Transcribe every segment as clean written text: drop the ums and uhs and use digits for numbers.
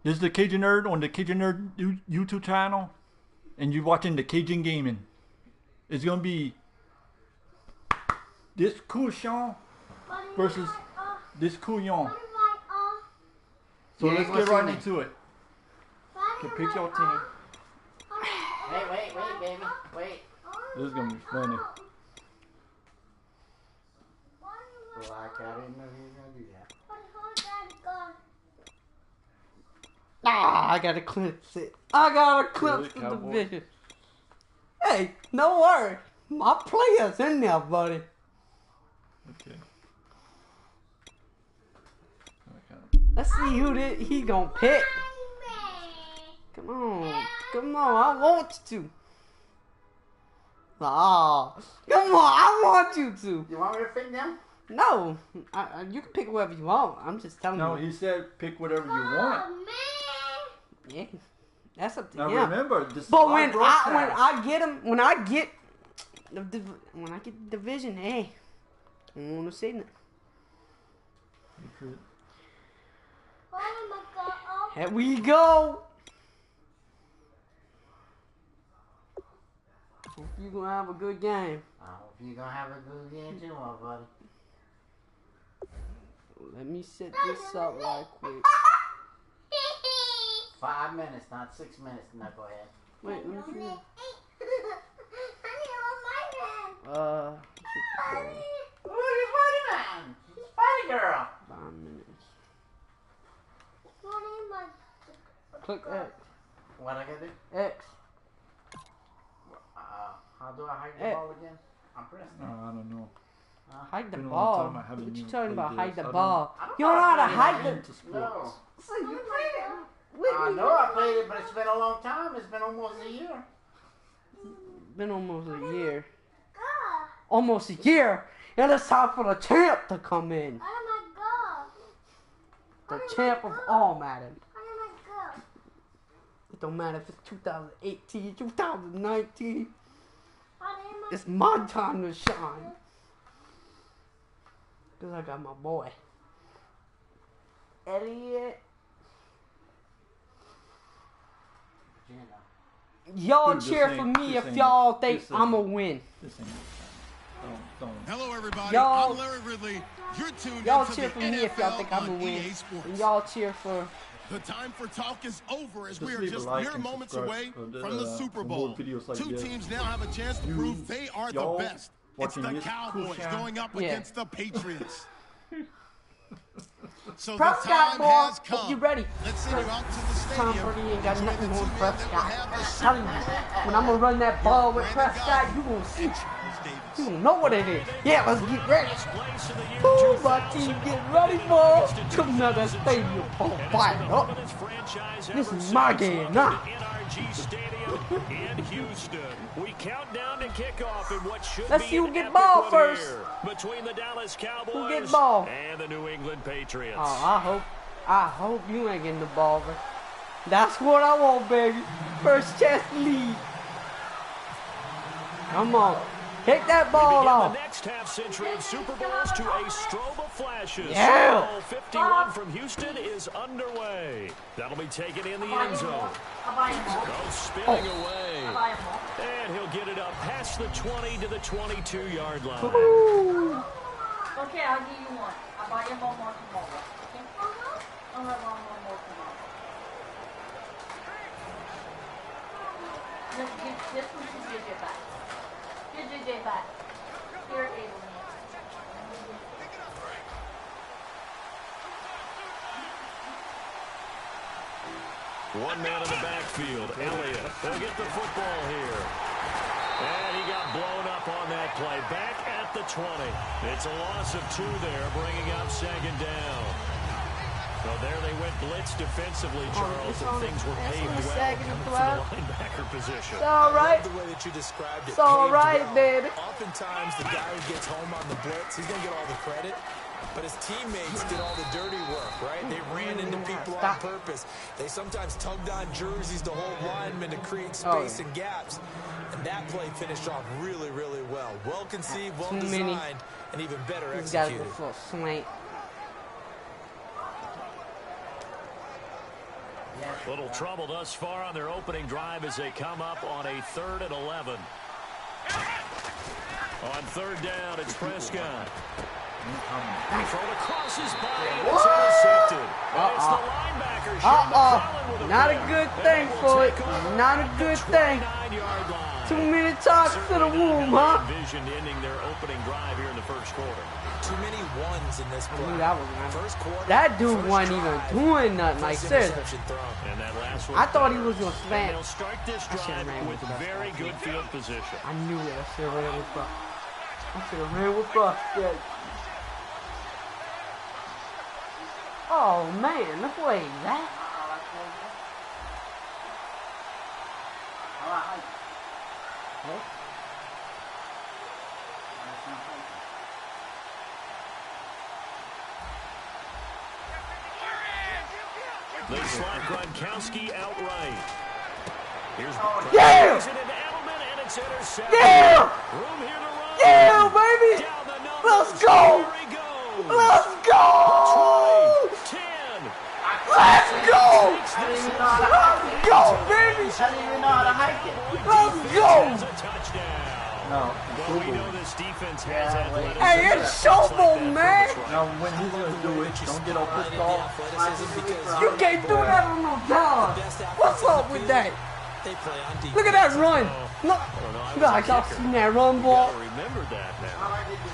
This is the Cajun Nerd on the Cajun Nerd YouTube channel, and you're watching the Cajun Gaming. It's gonna be this Cajun versus this Cajun. So let's get right into it. Okay, pick your team. Wait, baby, wait. This is gonna be funny. Well, I didn't know you were gonna do that. Ah, I gotta clip it. I gotta clip the division. Hey, no worry. My player's in there, buddy. Okay. Let's see who he gonna pick. Come on. Come on, I want you to. Ah, come on, I want you to. You want me to pick them? No, you can pick whoever you want. I'm just telling you. No, he said pick whatever you want. Yeah, that's up to now him. remember, this but is when I get the division, hey, I don't want to say nothing. Here we go. Hope you're gonna have a good game. I hope you're gonna have a good game too, my buddy. Let me set this up right quick. 5 minutes, not 6 minutes. Now go ahead. Wait, let me see. Who are you fighting on? She's fighting girl. 5 minutes. Click X. What I gotta do? X. How do I hide the ball again? I'm pressing. I don't know. Hide the Been a long ball. time I haven't What you even talking played about? this. Hide the I ball. don't You don't know how to hide the. Into sports. No. So you played it. I know I played it, but it's been a long time. It's been almost a year. Been almost a year. Almost a year, and it's time for the champ to come in. The champ of all Madden. It don't matter if it's 2018, 2019. It's my time to shine. Cause I got my boy Elliot. Y'all cheer for me if y'all think I'ma win. Hello, everybody. Y'all, I'm Larry Ridley. You're tuned y'all in cheer for for me if y'all think I'm I'ma win. And y'all cheer for. The time for talk is over as we are leave a just like mere and moments subscribe away for the, from the Super for Bowl. more videos like Two this. teams now have a chance to prove they are the y'all best. It's the watching this Cowboys cool going up against the Patriots. So the Prescott, time boy, has come. hope you ready. Let's send you out to the Tom stadium. Brady ain't got Join nothing the on two men that will Prescott. have the I'm Super telling you, when I'm gonna run that ball with Prescott, you gonna see. You don't know what it is. Yeah, let's get ready. Ooh, my team getting ready for coming out of that stadium. Oh, fire up. This is my game now. Let's see who get ball first. Between the Dallas Cowboys Who get ball? and the New England Patriots. Oh, I hope you ain't getting the ball, man. That's what I want, baby. First chance to lead. Come on. Take that ball off. The next half century of Super Bowls to a strobe of flashes. Yeah. Super Bowl 51 from Houston is underway. That'll be taken in the end zone. Goes spinning away. And he'll get it up past the 20 to the 22-yard line. Ooh. Okay, I'll give you one. I'll buy you one more tomorrow. Okay? I'll have one more tomorrow. This one to JJ back. Give JJ back. Here, Aiden. One man in the backfield, Elliott. He'll get the football here. And he got blown up on that play. Back at the 20. It's a loss of 2 there, bringing up second down. So there they went blitz defensively, Charles, and things were paved well from the linebacker position. It's all right. The way that you described it. It's all right, well. baby. Oftentimes, the guy who gets home on the blitz, he's going to get all the credit. But his teammates did all the dirty work, right? They ran into people on purpose. They sometimes tugged on jerseys to hold linemen to create space and gaps. And that play finished off really, really well. Well conceived, well designed, and even better executed. He's got to go for a slant. Little trouble thus far on their opening drive as they come up on a 3rd and 11. On 3rd down, it's Prescott. Thrown across his body, and it's intercepted. It's the linebacker, Shane McClellan, with a Not a grab. good thing for it. Not a good thing. 29-yard line. Too many talks to the womb, huh? Envisioned ending their opening drive here in the first quarter. Too many ones in this play. That was First quarter, that dude first wasn't even drive, doing nothing. Like, first seriously. interception thrown. And that last one, I thought he was going to and smash. they'll start this drive with very good field position. I knew it. I should have ran with Buck. I should have ran with Buck. Yeah. Oh, man. Look where he's at. They slot Gronkowski outright. Here's Yeah! It into Edelman, and it's intercepted. Yeah! Room here to run. Yeah, baby! Down the numbers. Let's go! Here he goes. Let's go! 10. Let's go! I didn't even know how to hike it. Go, baby! I didn't even know how to hike it. Let's go! Has a touchdown. No, Well, we know this defense has athleticism. Hey, it's showboat, man! now when he's gonna do it, don't get all pissed off. You can't do that on no down. What's up with that? They play on defense. Look at that run. Look. Guys, y'all seen that run ball? Gotta remember that now.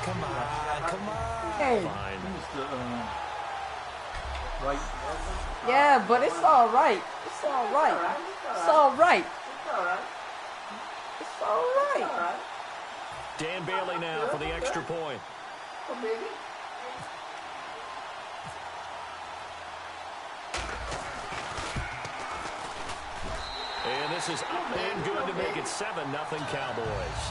Come on, come on. Hey. Fine. He's the right. Yeah, but it's all right. It's all right. It's all right. It's all right. Dan Bailey now for the extra point. And this is up and good to make it 7-0 Cowboys.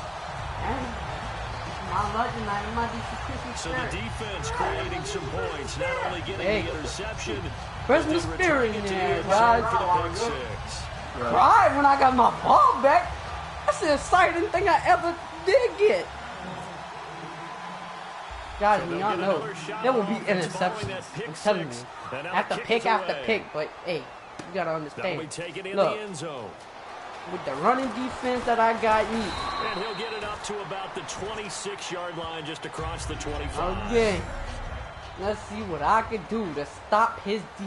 My legend, I might be some Christmas So the spirit. defense creating some points, not only getting the interception, Christmas but spirit returning in it to the there, end guys. zone for the pick six. Cried when I got my ball back. That's the exciting thing I ever did get. Guys, So y'all they'll get know another shot there will on be offense following interceptions. that pick I'm telling you. six. And now After the kick pick is after away. pick, but hey, you gotta That'll understand. be taken in Look, the end zone. with the running defense that I got, And he'll get it up to about the 26-yard line, just across the 25. again, let's see what I can do to stop his D.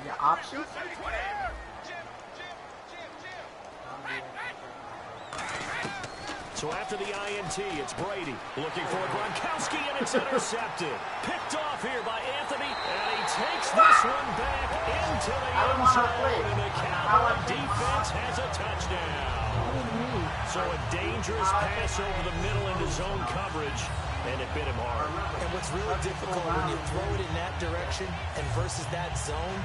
Your options? So after the INT, it's Brady looking for Gronkowski, and it's intercepted. Picked off here by Anthony, and he takes this one back into the end zone, and the Cowboy defense has a touchdown. So a dangerous pass over the middle into zone coverage, and it bit him hard. And what's really difficult when you throw it in that direction and versus that zone,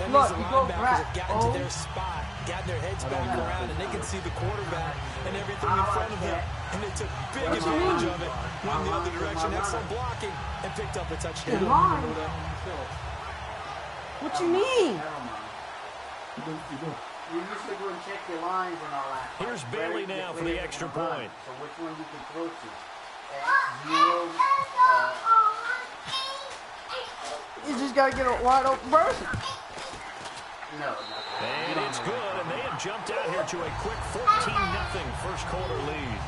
that Look, means the you go linebackers back. have gotten to their spot, gotten their heads back around, and they can see the quarterback and everything in front of them. And they took big advantage of it, went the other direction, excellent blocking, and picked up a touchdown. What you mean? You used to go and check your lines and all that. Here's Bailey now for the extra point. So which one you can throw to? You just gotta get a wide open person. No. And it's good, and they have jumped out here to a quick 14-0 first quarter lead.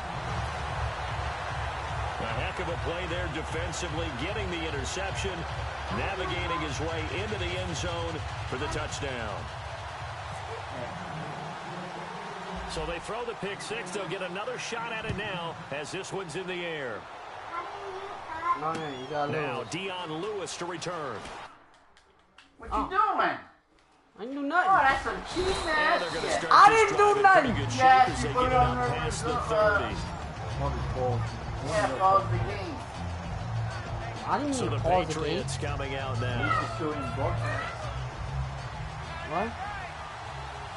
A heck of a play there defensively, getting the interception, navigating his way into the end zone for the touchdown. So they throw the pick six. They'll get another shot at it now as this one's in the air. No, you gotta Now lose. Dion Lewis to return. What you doing? I didn't do Oh, nothing. that's some cheap And ass they're going to shit. start I this didn't drive do in pretty nothing. good shape Yeah, as they you get put it it on up there past with the the, 30. Yeah, pause the game. I didn't So even the pause the game. Patriots coming out now. He's still in broadcast. What?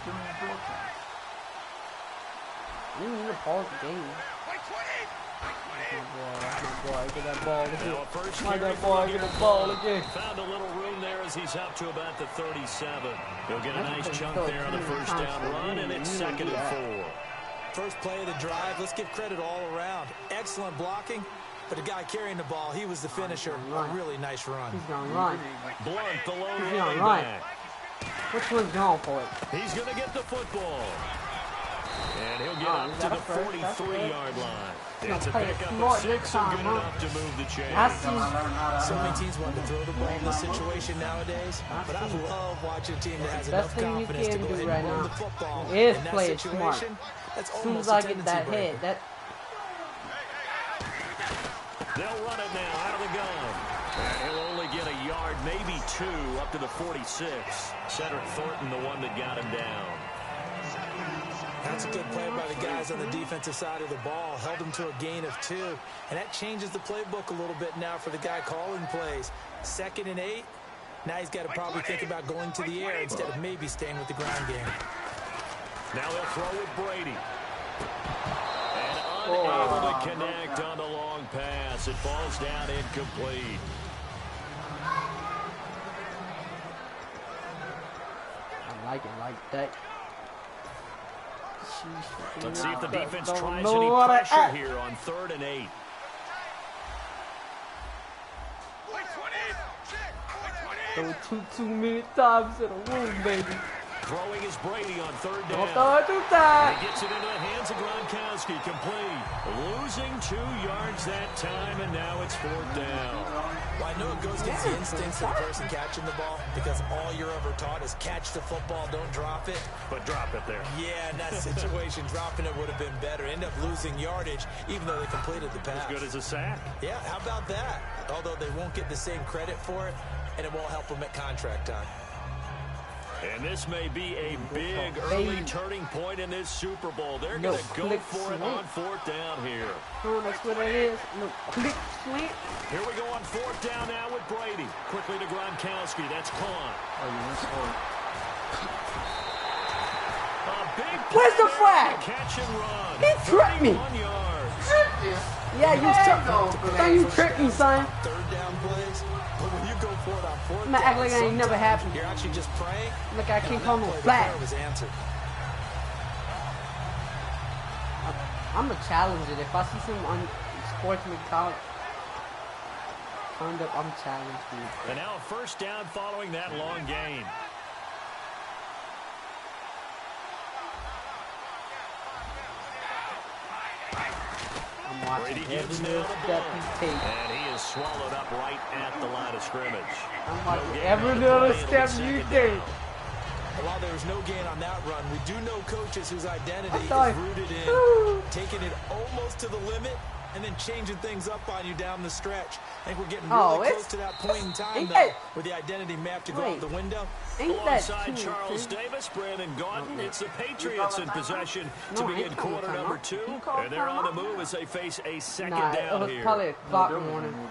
Still in broadcast. I didn't even pause the game. Get that ball again. Now a first Get carry that ball, get the ball again. Found a little room there as he's up to about the 37. He'll get a nice chunk there on the first down run, and it's 2nd and 4. First play of the drive, let's give credit all around. Excellent blocking, but the guy carrying the ball, he was the finisher. A really nice run. He's gonna run. Blunt, the lone He's running gonna run. back. Which one's going for it? He's going to get the football. And he'll get up to the 43-yard line. It's a pickup of 6 and good enough to move the chain. So many teams want to throw the ball in this situation nowadays, but I love watching a team that has enough confidence to go ahead and run the football. Is in that play it smart. situation. That's As soon almost as I a get tendency that breaker. head, that They'll run it now out of the gun. And he'll only get a yard, maybe 2, up to the 46. Cedric Thornton, the one that got him down. That's a good play by the guys on the defensive side of the ball. Held him to a gain of 2. And that changes the playbook a little bit now for the guy calling plays. 2nd and 8. Now he's got to probably think about going to the air instead of maybe staying with the ground game. Now they'll throw with Brady. And unable to connect on the long pass. It falls down incomplete. I like it like that. Let's see if the defense tries any pressure here on 3rd and 8. Throw too many times in a room, baby. Throwing is Brady on 3rd down. Don't throw it too tight. He gets it into the hands of Gronkowski. Complete. Losing 2 yards that time, and now it's 4th down. Well, I know it goes against the instincts of the person catching the ball because all you're ever taught is catch the football, don't drop it. But drop it there. Yeah, in that situation, dropping it would have been better. End up losing yardage, even though they completed the pass. As good as a sack. Yeah, how about that? Although they won't get the same credit for it, and it won't help them at contract time. And this may be a big early turning point in this Super Bowl. They're going to go for it on 4th down here. Oh, that's what it is. No click slant. Here we go on 4th down now with Brady. Quickly to Gronkowski. That's caught. A big Where's the flag? catch and run. He tripped me. 31 yards. Yeah, you tripped. Don't you trip me, son. 3rd down plays, but when you go for it on 4th I'm gonna act like down, I ain't never happened. you're actually just praying. Look, I can't call no The flag. prayer was answered. I'm gonna challenge it. If I see some on sportsman college conduct, I'm challenging it. And now a 1st down following that long gain. I'm watching Brady every gives little now the step ball. he takes. And he is swallowed up right at the line of scrimmage. I'm No watching gain every on the little play, it'll step be you 2nd take. down. While there was no gain on that run, we do know coaches whose identity is thought- rooted in taking it almost to the limit and then changing things up on you down the stretch. I think we're getting really close to that point in time, ain't though, that- where the identity map to go Wait. out the window. Ain't that Alongside too Charles too? Davis, Brandon Gaudin, it's the Patriots in possession to No, I begin ain't calling quarter timeout. number 2. You call And they're on the timeout? move as they face a 2nd Nah, it down was here. probably a clock warning.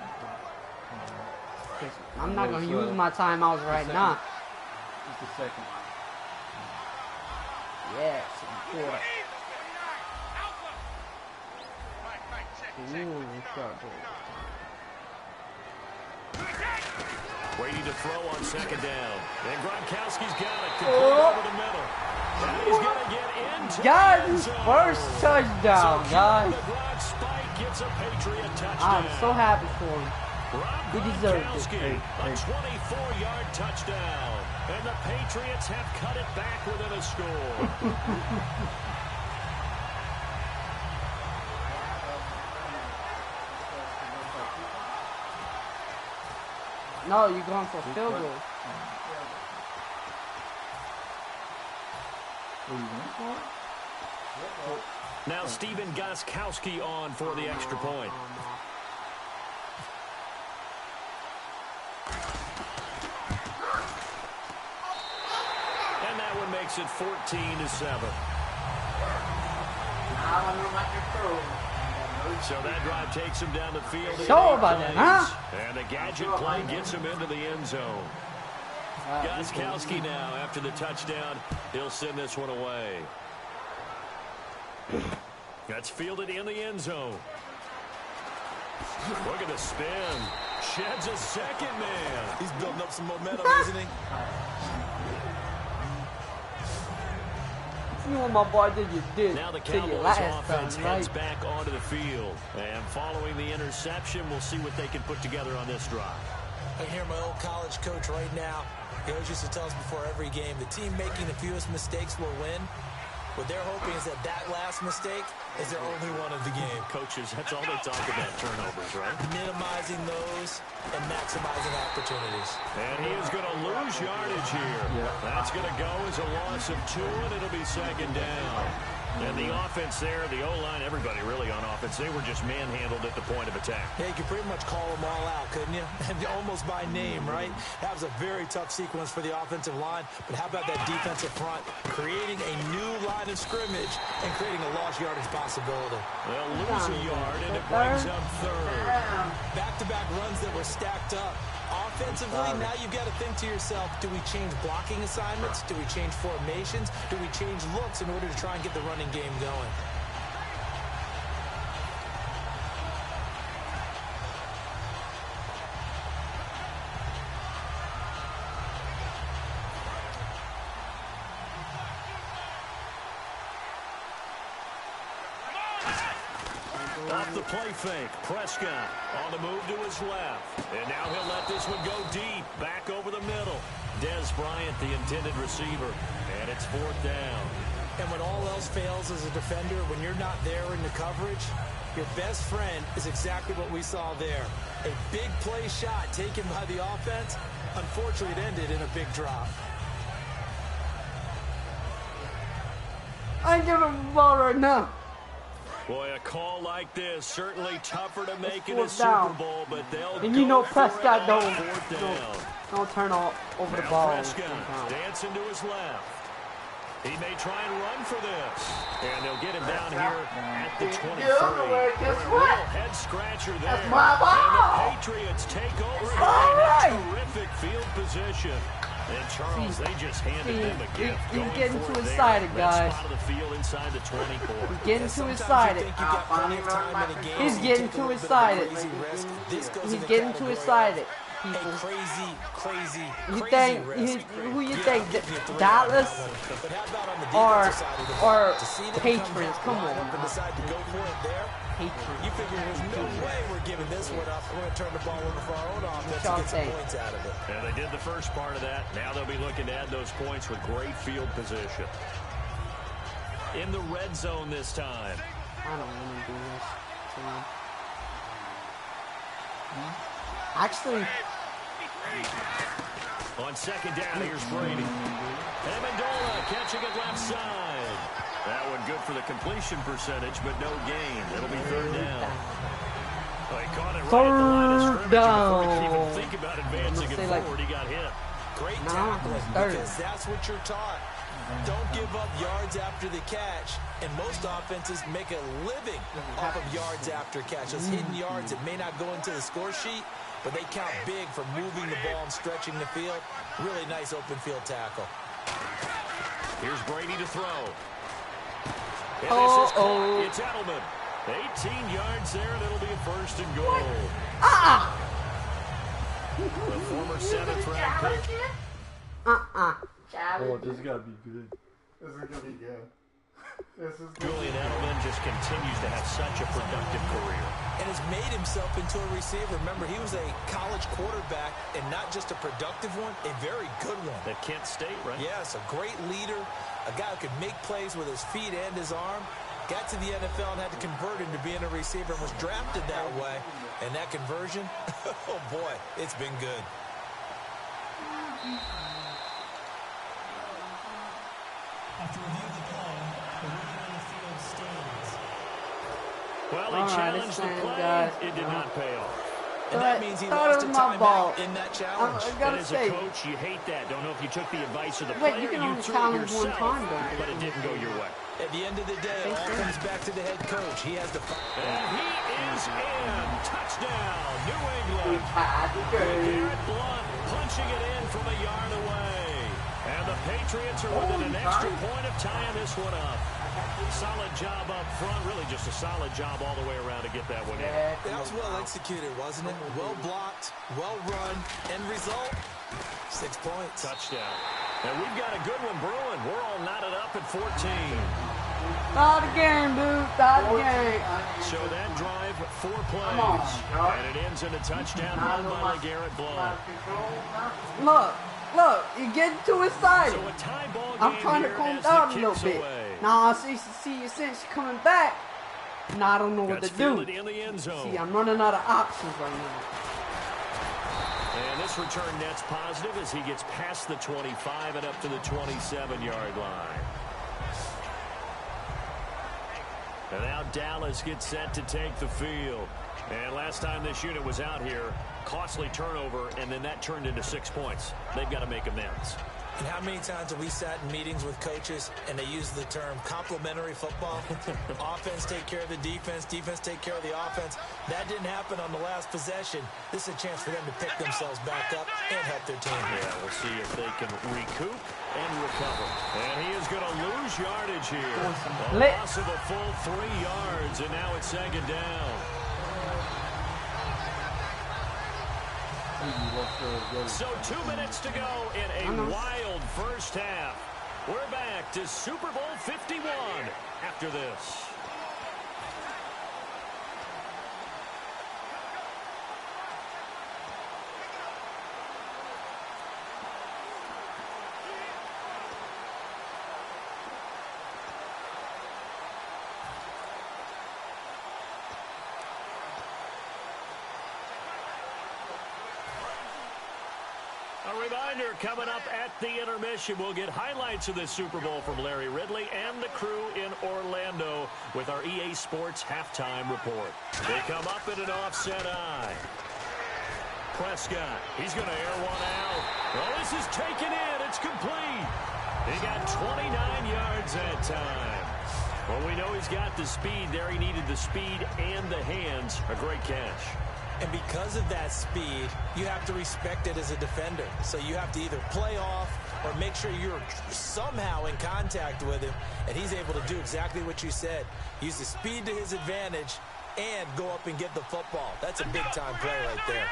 I'm not gonna use my timeouts right now. It's the 2nd. Yes, important. Ooh, Brady to throw on 2nd down. And Gronkowski's got it. Complete over the middle. And he's going to get into got the end his zone. first touchdown, So guys. the Gronk spike gets a Patriot touchdown. I'm so happy for him. Rob He deserved it. Gronkowski, a 24-yard touchdown. And the Patriots have cut it back within a score. No, you're going for field goal. Now Stephen Gostkowski on for the extra point. And that one makes it 14-7. So that drive takes him down the field. in Sure 8 about that, plays. huh? And a gadget play gets him into the end zone. Gostkowski now, after the touchdown, he'll send this one away. That's fielded in the end zone. Look at the spin. Sheds a second man. He's building up some momentum, isn't he? You know what my boy did, you did. Now the to you Cowboys last offense time, heads right? back onto the field. And following the interception, we'll see what they can put together on this drive. I hear my old college coach right now. He always used to tell us before every game, the team making the fewest mistakes will win. What they're hoping is that that last mistake is their only one of the game. Coaches, that's all they talk about, turnovers, right? Minimizing those and maximizing opportunities. And he is going to lose yardage here. Yeah. That's going to go as a loss of 2, and it'll be second down. And the offense there, the O-line, everybody really on offense, they were just manhandled at the point of attack. Yeah, you could pretty much call them all out, couldn't you? Almost by name, right? That was a very tough sequence for the offensive line. But how about that defensive front? Creating a new line of scrimmage and creating a lost yardage possibility. They'll lose a yard, and it brings up 3rd. Back-to-back runs that were stacked up. Offensively, now you've got to think to yourself, do we change blocking assignments? Do we change formations? Do we change looks in order to try and get the running game going? Off the play fake, Prescott on the move to his left. And now he'll let this one go deep, back over the middle. Des Bryant, the intended receiver, and it's 4th down. And when all else fails as a defender, when you're not there in the coverage, your best friend is exactly what we saw there. A big play shot taken by the offense. Unfortunately, it ended in a big drop. I ain't giving him the ball right now. Boy, a call like this, certainly tougher to make in a 4th Super down. Bowl, but they'll And you know go for it Prescott on don't 4th down. turn over the Now ball. Prescott dancing to his left. He may try and run for this. And they'll get him down here at the 23. Guess what? Real head scratcher there. That's my ball. And the Patriots take over here in a terrific field position. And Charles, they just handed them a gift. He's Going getting for too it excited, there. Red guys. spot of the field inside the 24. He's getting too Sometimes excited. you think you've got plenty of time in a game, He's so you getting take a too little bit of a excited. crazy risk. This goes He's in the getting too category excited. of People. a crazy You risk. think who you Yeah, think I'll give you 3 Dallas on that one. But how about on the or defensive side of the ball? To see them Patriots? come Come back, on, line up and decide to go for it there. Patriots. You figure there's no way we're giving this one up. We're going to turn the ball over for our own offense y'all to get some think? points out of it. Yeah, they did the first part of that. Now they'll be looking to add those points with great field position. In the red zone this time. I don't want to do this. Actually, On 2nd down, here's Brady. Amendola catching it left side. That one good for the completion percentage, but no gain. It'll be 3rd down. Well, he caught it right at the line of scrimmage. Before he could even think about advancing it forward, he got hit. Great No, tackling, it's 3rd. because that's what you're taught. Don't give up yards after the catch. And most offenses make a living off of yards after catch. Those hidden yards that may not go into the score sheet, but they count big for moving the ball and stretching the field. Really nice open field tackle. Here's Brady to throw. And this is caught. It's Edelman. 18 yards there, and it'll be a 1st and goal. The former 7th-round pick. Oh, this got to be good. This is gonna be good. This is Julian Edelman just continues to have such a productive career. And has made himself into a receiver. Remember, he was a college quarterback, and not just a productive one, a very good one. At Kent State, right? Yes, a great leader, a guy who could make plays with his feet and his arm. Got to the NFL and had to convert into being a receiver and was drafted that way. And that conversion, oh boy, it's been good. After review of the play, the ruling on the field stands. Well, he challenged the play. It did not pay off. And that means he lost a timeout in that challenge. And as a coach, you hate that. Don't know if you took the advice of the wait, player, you can only threw it challenge one yourself, time, though. but it didn't go your way. At the end of the day, it all comes back to the head coach. He has to And he is in. Touchdown, New England. Garrett Blunt punching it in from a yard away. And the Patriots are within an extra point of tying this one up. Solid job up front. Really just a solid job all the way around to get that one in. That was well executed, wasn't it? Well blocked, well run. End result, 6 points. Touchdown. And we've got a good one brewing. We're all knotted up at 14. Start the game, dude. Start the game. So that drive, 4 plays. And it ends in a touchdown run by LeGarrette Blount. Look, you're getting too excited. So a tie ball game. I'm trying to calm down a little bit. Now I see you since you're coming back. Now I don't know what to do. In the end zone. See, I'm running out of options right now. And this return net's positive as he gets past the 25 and up to the 27-yard line. And now Dallas gets set to take the field. And last time this unit was out here, costly turnover, and then that turned into 6 points. They've got to make amends. And how many times have we sat in meetings with coaches and they use the term complementary football? Offense take care of the defense, defense take care of the offense. That didn't happen on the last possession. This is a chance for them to pick themselves back up and help their team. Yeah, we'll see if they can recoup and recover. And he is going to lose yardage here. A loss of a full 3 yards, and now it's second down. So 2 minutes to go in a wild first half. We're back to Super Bowl 51 after this. A reminder, coming up at the intermission, we'll get highlights of this Super Bowl from Larry Ridley and the crew in Orlando with our EA Sports halftime report. They come up in an offset eye. Prescott, he's going to air one out. Well, this is taken in. It's complete. He got 29 yards that time. Well, we know he's got the speed there. He needed the speed and the hands. A great catch. And because of that speed, you have to respect it as a defender. So you have to either play off or make sure you're somehow in contact with him. And he's able to do exactly what you said. Use the speed to his advantage and go up and get the football. That's a big-time play right there.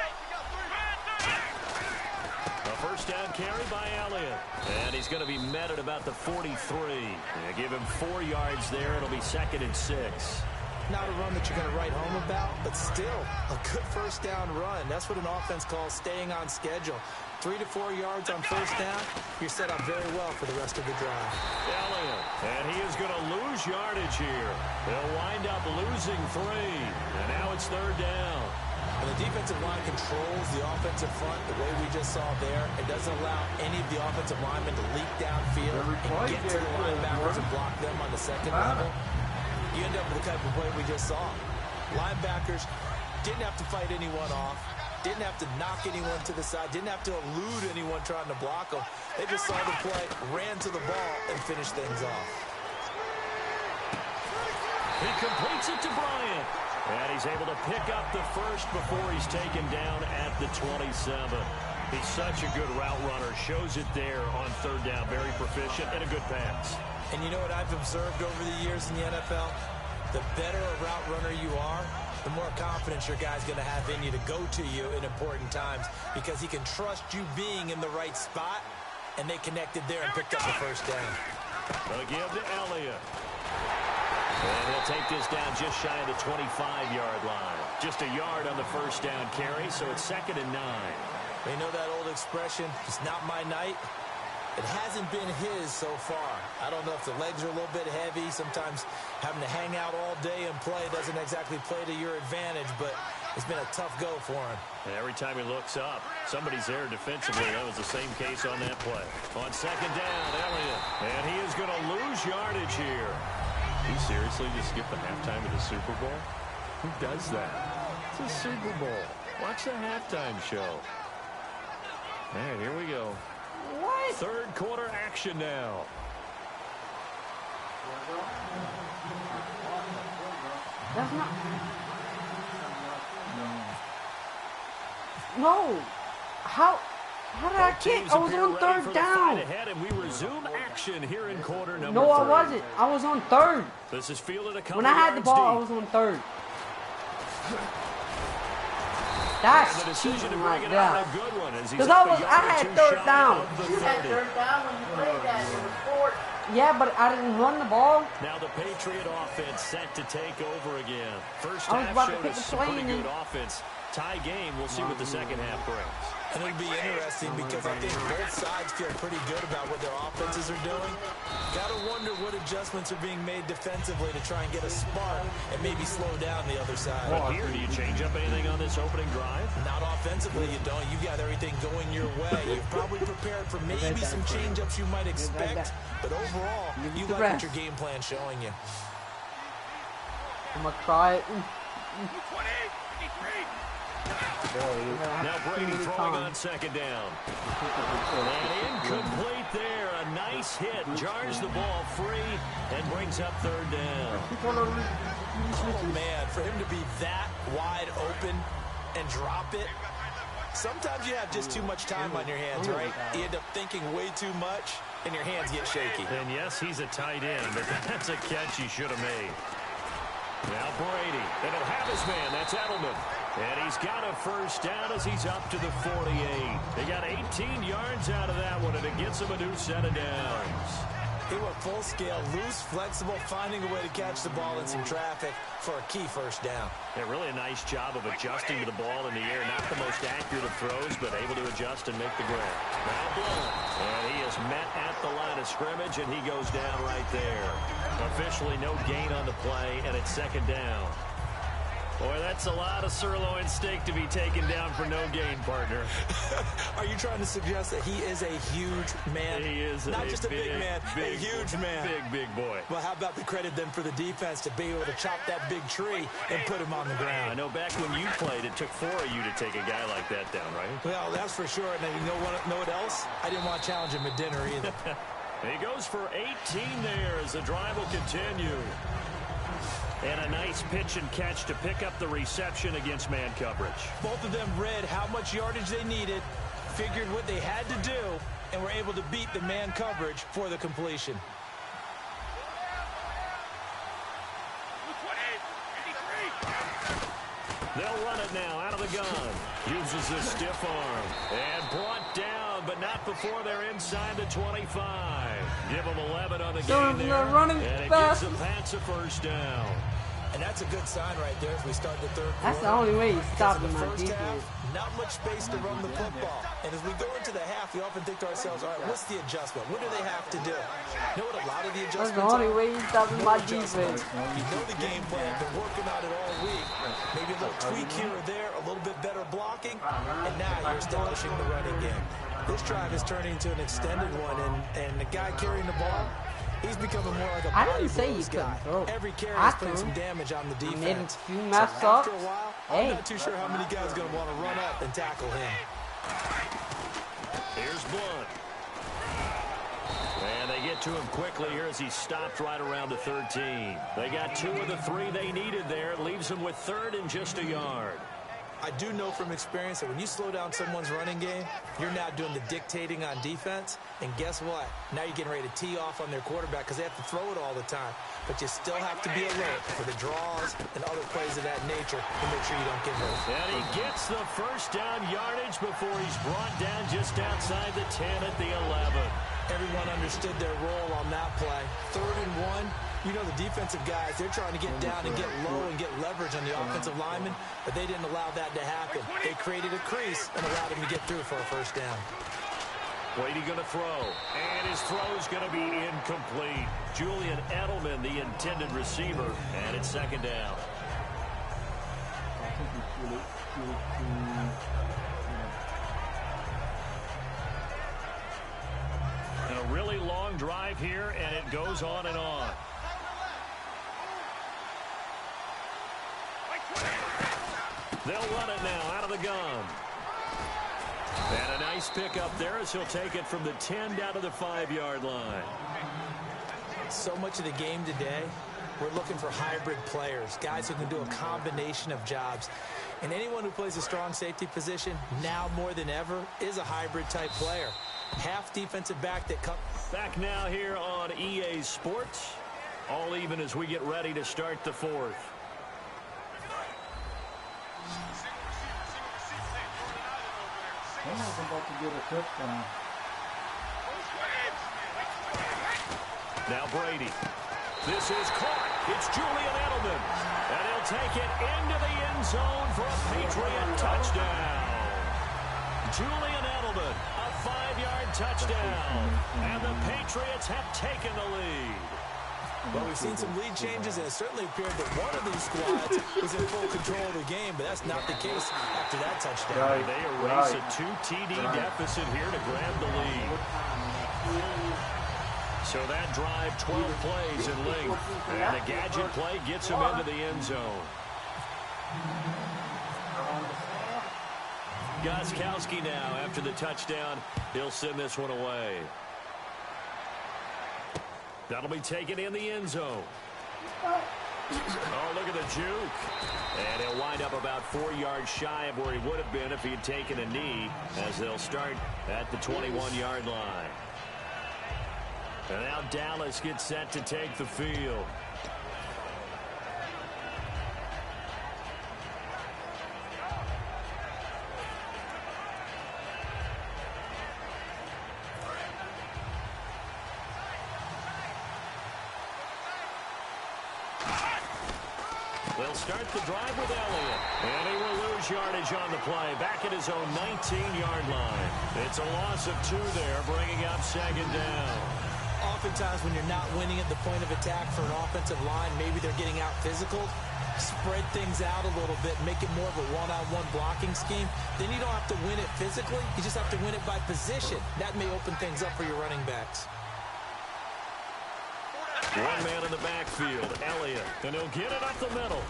A first down carry by Elliott. And he's going to be met at about the 43. Give him 4 yards there. It'll be 2nd and 6. Not a run that you're going to write home about, but still a good first down run. That's what an offense calls staying on schedule. 3 to 4 yards on first down, you're set up very well for the rest of the drive. Elliott, and he is going to lose yardage here. They'll wind up losing 3, and now it's 3rd down. And the defensive line controls the offensive front the way we just saw there. It doesn't allow any of the offensive linemen to leak downfield and get to the linebackers and block them on the second level. You end up with the type of play we just saw. Linebackers didn't have to fight anyone off, didn't have to knock anyone to the side, didn't have to elude anyone trying to block them. They just saw the play, ran to the ball, and finished things off. He completes it to Bryant. And he's able to pick up the first before he's taken down at the 27. He's such a good route runner. Shows it there on 3rd down. Very proficient and a good pass. And you know what I've observed over the years in the NFL? The better a route runner you are, the more confidence your guy's going to have in you to go to you in important times because he can trust you being in the right spot, and they connected there and picked up the first down. They'll give to Elliott. And he'll take this down just shy of the 25-yard line. Just a yard on the first down carry, so it's 2nd and 9. You know that old expression, it's not my night? It hasn't been his so far. I don't know if the legs are a little bit heavy. Sometimes having to hang out all day and play doesn't exactly play to your advantage, but it's been a tough go for him. And every time he looks up, somebody's there defensively. That was the same case on that play. On 2nd down, Elliott. And he is going to lose yardage here. You seriously just skip the halftime of the Super Bowl? Who does that? It's a Super Bowl. Watch the halftime show. All right, here we go. What? 3rd quarter action now. That's not. No. How did I kick? I was on 3rd down. Ahead, and we resume action here in quarter number No, I 3. wasn't. I was on third. This is fielded a couple When I had the yards ball, I deep. was on third. And the That's decision to cheating bring right it out there. a good one as he's Because up a I yard or had two third shy down. of the You had 30. third down when you played that. It was fourth. Yeah, but I didn't run the ball. Now the Patriot offense set to take over again. First I was half about to showed pick us the some play pretty and good then- offense. Tie game. We'll see what the second half brings. And it'll be interesting because I think both sides feel pretty good about what their offenses are doing. Gotta wonder what adjustments are being made defensively to try and get a spark and maybe slow down the other side. But here, do you change up anything on this opening drive? Not offensively, you don't. You got everything going your way. You've probably prepared for maybe some change-ups you might expect, but overall, you like what your game plan's showing you. I'm gonna try it. Now Brady throwing on second down. And incomplete there. A nice hit. Jars the ball free and brings up third down. Oh, man, for him to be that wide open and drop it, sometimes you have just too much time on your hands, right? You end up thinking way too much, and your hands get shaky. And yes, he's a tight end, but that's a catch he should have made. Now Brady, and he'll have his man. That's Edelman. And he's got a first down as he's up to the 48. They got 18 yards out of that one, and it gets him a new set of downs. He went full scale, loose, flexible, finding a way to catch the ball in some traffic for a key first down. Yeah, really a nice job of adjusting to the ball in the air. Not the most accurate of throws, but able to adjust and make the grab. Now blown. And he is met at the line of scrimmage, and he goes down right there. Officially no gain on the play, and it's second down. Boy, that's a lot of sirloin steak to be taken down for no gain, partner. Are you trying to suggest that he is a huge man? He is not just a big man, a huge man. Big boy. Well, how about the credit then for the defense to be able to chop that big tree and put him on the ground? I know back when you played, it took 4 of you to take a guy like that down, right? Well, that's for sure. And you know what else? I didn't want to challenge him at dinner either. He goes for 18 there as the drive will continue. And a nice pitch and catch to pick up the reception against man coverage. Both of them read how much yardage they needed, figured what they had to do, and were able to beat the man coverage for the completion. They'll run it now out of the gun. Uses a stiff arm. And brought down, but not before they're inside the 25. Give them 11 on the game there. Running and it fast. gives the Pats a first down. And that's a good sign right there as we start the third quarter. That's the only way he's Because stopping in the my first defense. half, not much space to run the football. And as we go into the half, we often think to ourselves, all right, what's the adjustment? What do they have to do? You know what a lot of the That's adjustments the only are? way he's stopping No my adjustments. defense. You know the game plan, been working on it all week. Maybe a little tweak here or there, a little bit better blocking, and now you're establishing the running game. This drive is turning into an extended one, and the guy carrying the ball, he's becoming more like a I body didn't say you blows couldn't guy. throw. Every carry I is putting threw. some damage on the I defense. made a few So mess after ups. a while, Hey. I'm not too sure how many guys are going to want to run up and tackle him. Here's Blunt. And they get to him quickly here as he stopped right around the 13. They got 2 of the 3 they needed there. It leaves them with third and just a yard. I do know from experience that when you slow down someone's running game, you're now doing the dictating on defense. And guess what? Now you're getting ready to tee off on their quarterback because they have to throw it all the time. But you still have to be alert for the draws and other plays of that nature to make sure you don't get hurt. And he gets the first down yardage before he's brought down just outside the 10 at the 11. Everyone understood their role on that play. 3rd and 1. You know the defensive guys, they're trying to get down and get low and get leverage on the offensive linemen, but they didn't allow that to happen. They created a crease and allowed him to get through for a first down. Brady going to throw, and his throw's going to be incomplete. Julian Edelman, the intended receiver, and it's second down. And a really long drive here, and it goes on and on. They'll run it now out of the gun. And a nice pickup there as he'll take it from the 10 down to the 5-yard line. So much of the game today, we're looking for hybrid players, guys who can do a combination of jobs. And anyone who plays a strong safety position, now more than ever, is a hybrid type player. half defensive back that comes. Back now here on EA Sports. All even as we get ready to start the fourth. Someone's about to get a touchdown. Now Brady. This is caught. It's Julian Edelman. And he'll take it into the end zone for a Patriot touchdown. Julian Edelman, a 5-yard touchdown. And the Patriots have taken the lead. Well, we've seen some lead changes, and it certainly appeared that one of these squads was in full control of the game, but that's not the case after that touchdown. They erase a 2 TD deficit here to grab the lead. So that drive, 12 plays in length, and the gadget play gets him into the end zone. Gostkowski now, after the touchdown, he'll send this one away. That'll be taken in the end zone. Oh, look at the juke. And he'll wind up about 4 yards shy of where he would have been if he had taken a knee, as they'll start at the 21-yard line. And now Dallas gets set to take the field. They'll start the drive with Elliott. And he will lose yardage on the play. Back at his own 19-yard line. It's a loss of 2 there, bringing up second down. Oftentimes when you're not winning at the point of attack for an offensive line, maybe they're getting out physical. Spread things out a little bit, make it more of a one-on-one blocking scheme. Then you don't have to win it physically. You just have to win it by position. That may open things up for your running backs. One man in the backfield, Elliott, and he'll get it up the middle.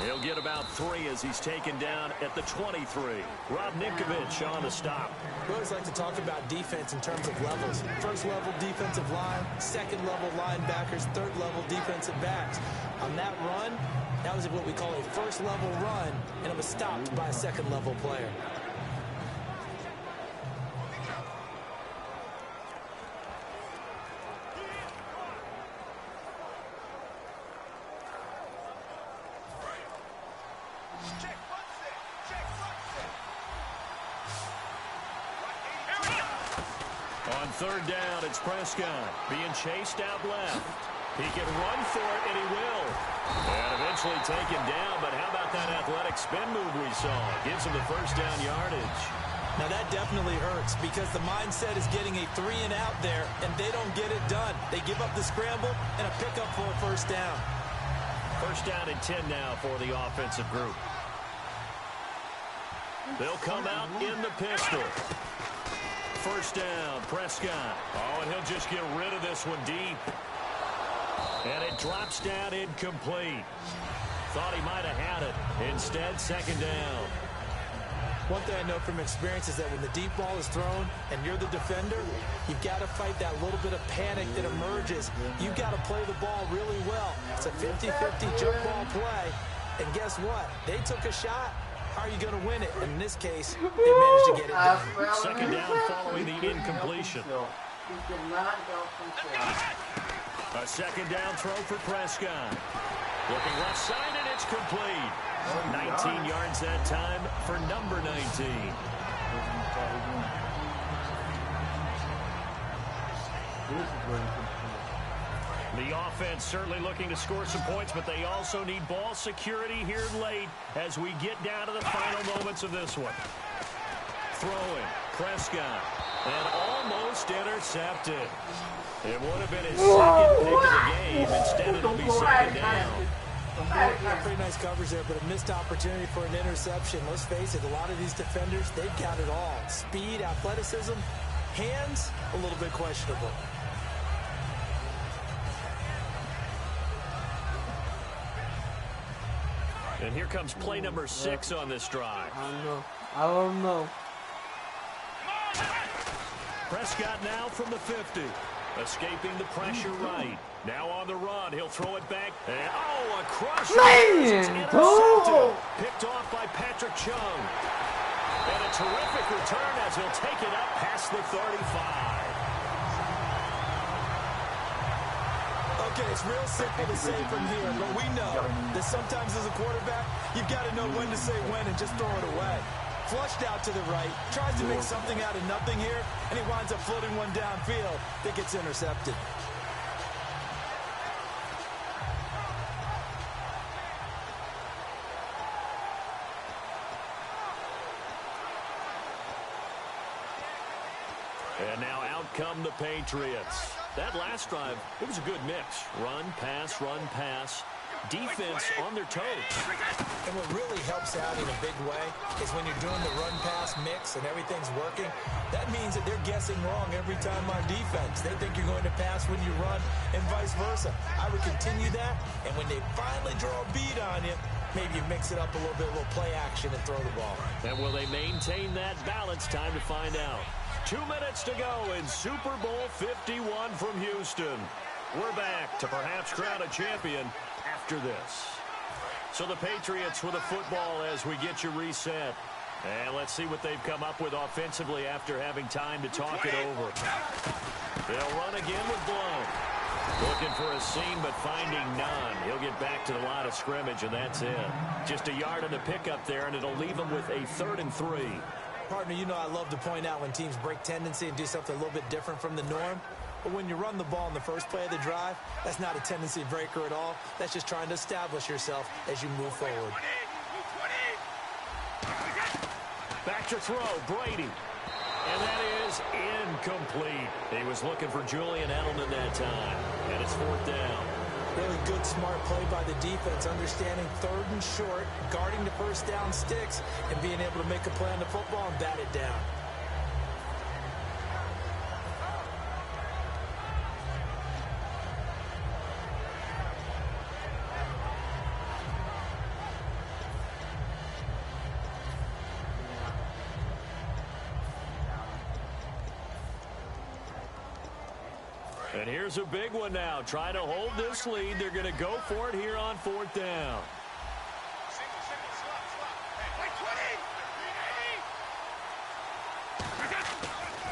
He'll get about 3 as he's taken down at the 23. Rob Ninkovich on the stop. We always like to talk about defense in terms of levels. First level defensive line, second level linebackers, third level defensive backs. On that run, that was what we call a first level run, and it was stopped by a second level player. On third down, it's Prescott being chased out left. He can run for it, and he will. And eventually taken down, but how about that athletic spin move we saw? Gives him the first down yardage. Now that definitely hurts because the mindset is getting a 3-and-out there, and they don't get it done. They give up the scramble and a pickup for a first down. First down and 10 now for the offensive group. They'll come out in the pistol. First down, Prescott. Oh, and he'll just get rid of this one deep. And it drops down incomplete. Thought he might have had it. Instead, second down. One thing I know from experience is that when the deep ball is thrown and you're the defender, you've got to fight that little bit of panic that emerges. You've got to play the ball really well. It's a 50-50 jump ball play. And guess what? They took a shot. How are you going to win it? In this case, they managed to get it done. Second down following the incompletion. A second down throw for Prescott. Looking left side, and it's complete. 19 yards that time for number 19. The offense certainly looking to score some points, but they also need ball security here late as we get down to the final moments of this one. Throwing, Prescott, and almost intercepted. It would have been his second pick of the game. Instead, it'll be second down. Pretty nice coverage there, but a missed opportunity for an interception. Let's face it, a lot of these defenders, they've got it all. Speed, athleticism, hands, a little bit questionable. And here comes play number 6 on this drive. I don't know. Prescott now from the 50. Escaping the pressure right. Now on the run. He'll throw it back. And, oh, across. Man, Picked off by Patrick Chung. And a terrific return as he'll take it up past the 35. Okay, it's real simple to say from here, but we know that sometimes as a quarterback, you've got to know when to say when and just throw it away. Flushed out to the right, tries to make something out of nothing here, and he winds up floating one downfield that gets intercepted. And now out come the Patriots. That last drive, it was a good mix. Run, pass. Defense on their toes. And what really helps out in a big way is when you're doing the run-pass mix and everything's working, that means that they're guessing wrong every time on defense. They think you're going to pass when you run and vice versa. I would continue that, and when they finally draw a beat on you, maybe you mix it up a little bit, a little play action and throw the ball. And will they maintain that balance? Time to find out. 2 minutes to go in Super Bowl 51 from Houston. We're back to perhaps crown a champion after this. So the Patriots with a football as we get you reset. And let's see what they've come up with offensively after having time to talk it over. They'll run again with Blount. Looking for a seam, but finding none. He'll get back to the line of scrimmage, and that's it. Just a yard on the pickup there, and it'll leave him with a 3rd and 3. Partner, you know I love to point out when teams break tendency and do something a little bit different from the norm. But when you run the ball in the first play of the drive, that's not a tendency breaker at all. That's just trying to establish yourself as you move forward. Back to throw, Brady. And that is incomplete. He was looking for Julian Edelman that time. And it's 4th down. Really good, smart play by the defense, understanding 3rd and short, guarding the first down sticks, and being able to make a play on the football and bat it down. And here's a big one now. Trying to hold this lead. They're going to go for it here on 4th down.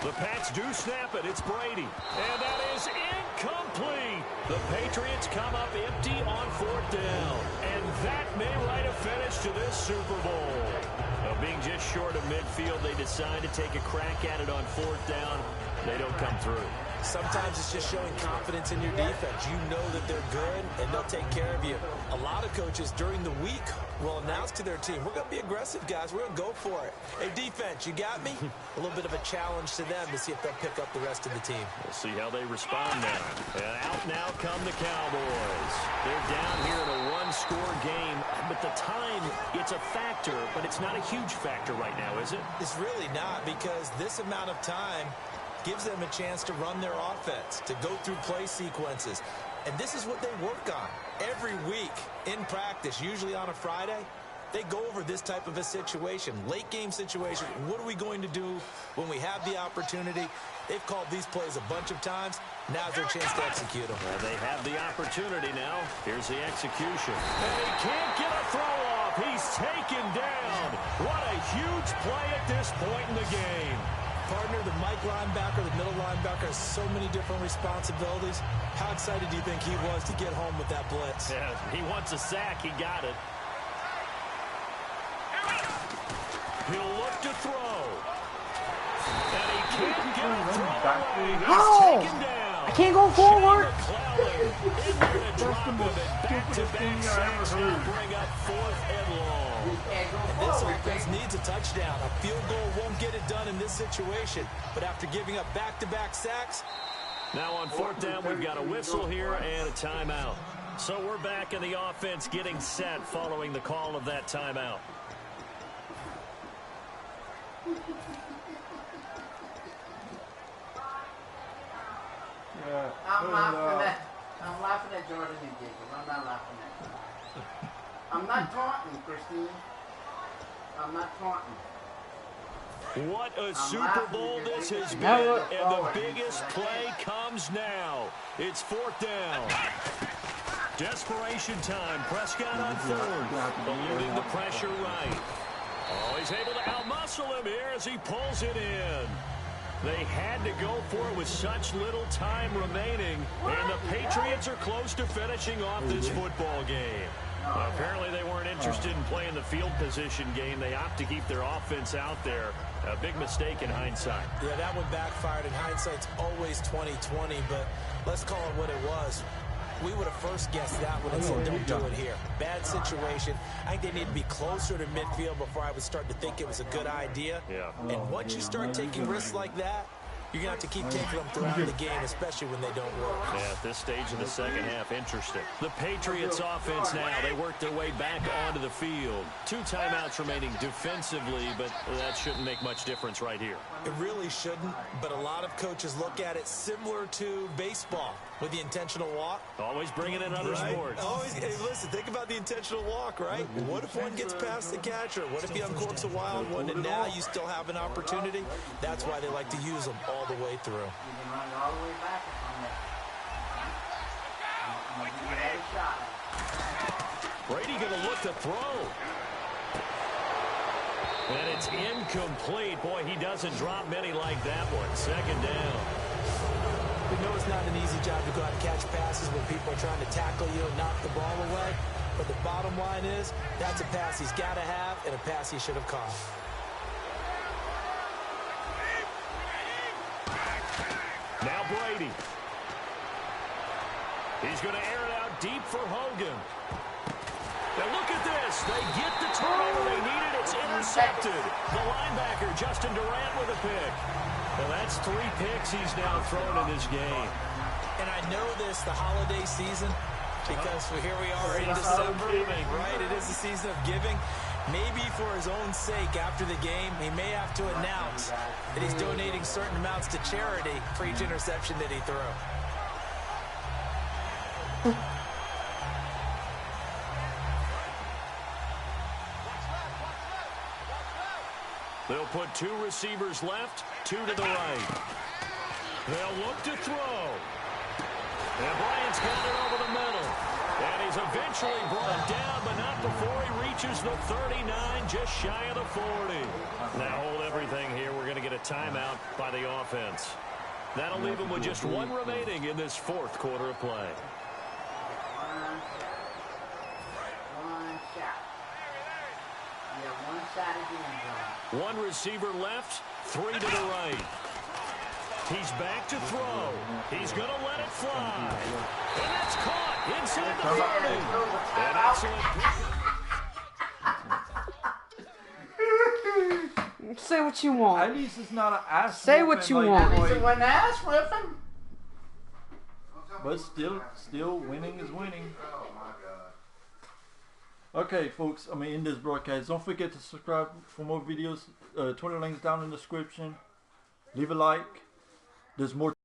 The Pats do snap it. It's Brady. And that is incomplete. The Patriots come up empty on 4th down. And that may write a finish to this Super Bowl. Now, being just short of midfield, they decide to take a crack at it on 4th down. They don't come through. Sometimes it's just showing confidence in your defense. You know that they're good, and they'll take care of you. A lot of coaches during the week will announce to their team, we're going to be aggressive, guys. We're going to go for it. Hey, defense, you got me? A little bit of a challenge to them to see if they'll pick up the rest of the team. We'll see how they respond now. And out now come the Cowboys. They're down here in a one-score game, but the time, it's a factor, but it's not a huge factor right now, is it? It's really not, because this amount of time gives them a chance to run their offense, to go through play sequences. And this is what they work on every week in practice, usually on a Friday. They go over this type of a situation, late game situation. What are we going to do when we have the opportunity? They've called these plays a bunch of times. Now's their chance to execute them. Well, they have the opportunity now. Here's the execution. And he can't get a throw off. He's taken down. What a huge play at this point in the game. Partner, the Mike linebacker, the middle linebacker has so many different responsibilities. How excited do you think he was to get home with that blitz? Yeah, he wants a sack. He got it. He'll look to throw. And he can't get a throw away. He's taken down. I can't go forward. Back-to-back sacks now bring up 4th and long. And this offense needs a touchdown. A field goal won't get it done in this situation. But after giving up back-to-back sacks. Now on 4th down, we've got a whistle here and a timeout. So we're back in the offense getting set following the call of that timeout. Yeah. I'm laughing at Jordan and Jacob. I'm not laughing at you. I'm not taunting, Christine. I'm not taunting. What a Super Bowl this has been, and the biggest play comes now. It's 4th down. Desperation time. Prescott on 3rd, eluding the pressure right. Oh, he's able to outmuscle him here as he pulls it in. They had to go for it with such little time remaining, and the Patriots are close to finishing off this football game. Apparently they weren't interested in playing the field position game. They opt to keep their offense out there. A big mistake in hindsight. Yeah, that one backfired, and hindsight's always 20/20, but let's call it what it was. We would have first guessed that one and said, don't do it here. Bad situation. I think they need to be closer to midfield before I would start to think it was a good idea. Yeah. And once you start taking risks like that, you're going to have to keep taking them throughout the game, especially when they don't work. Yeah, at this stage of the second half, interesting. The Patriots offense now, they work their way back onto the field. 2 timeouts remaining defensively, but that shouldn't make much difference right here. It really shouldn't, but a lot of coaches look at it similar to baseball with the intentional walk. Always bringing in other sports. Always, hey, listen, think about the intentional walk, right? What if one gets past the catcher? What if he uncorks a wild one and now you still have an opportunity? That's why they like to use them all the way through. You can run it all the way back from there. I'm going to give you that shot. Brady going to look to throw. And it's incomplete. Boy, he doesn't drop many like that one. Second down. We know it's not an easy job to go out and catch passes when people are trying to tackle you and knock the ball away. But the bottom line is, that's a pass he's got to have and a pass he should have caught. Now Brady. He's going to air it out deep for Hogan. Now look at this. They get the turnover they needed. It's intercepted. The linebacker, Justin Durant, with a pick. Well, that's 3 picks he's now thrown in this game. And I know this, the holiday season, because here we are in December, right? It is the season of giving. Maybe for his own sake, after the game, he may have to announce that he's donating certain amounts to charity for each interception that he threw. They'll put 2 receivers left, 2 to the right. They'll look to throw. And Bryant's got it over the middle. And he's eventually brought down, but not before he reaches the 39, just shy of the 40. Now hold everything here. We're going to get a timeout by the offense. That'll leave him with just 1 remaining in this 4th quarter of play. One shot. Yeah, one shot again, John. 1 receiver left, 3 to the right. He's back to throw. He's going to let it fly. And that's caught inside Say the 30. what you want. At least it's not an ass. Say what you like want. At least it wasn't ass whipping. But still winning is winning. Okay, folks, I'm going to end this broadcast. Don't forget to subscribe for more videos. Twitter links down in the description. Leave a like. There's more